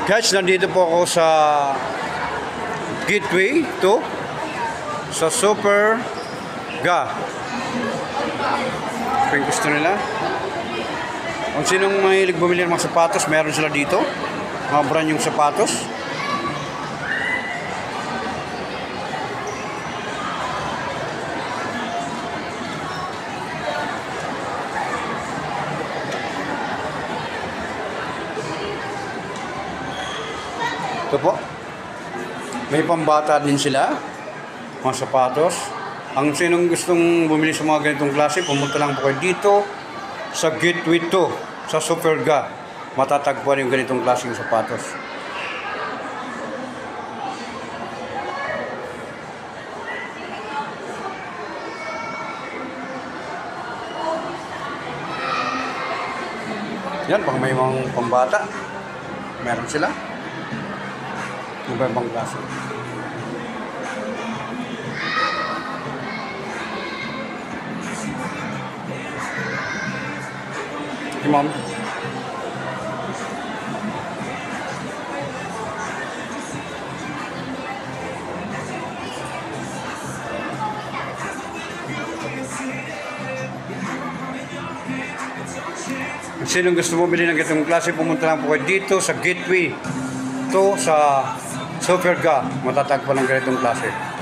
Guys, nandito po ako sa Gateway to sa Super Ga. Kung gusto nila. Kung sinong mahilig bumili ng mga sapatos, meron sila dito. Mga brand yung sapatos. Ito po. May pambata din sila. Mga sapatos. Ang sinong gustong bumili sa mga ganitong klase, pumunta lang po kayo dito sa Gateway 2, sa Super Ga. Matatagpuan yung ganitong klaseng sapatos. Yan, baka may mga pambata. Meron sila. Iba-ibang klase. Okay, ma'am. Kung sinong gusto mo bilhin ng ganitong klase, pumunta lang po kayo dito sa Gateway to sa Super Ga. Matatagpuan ng ganitong klase.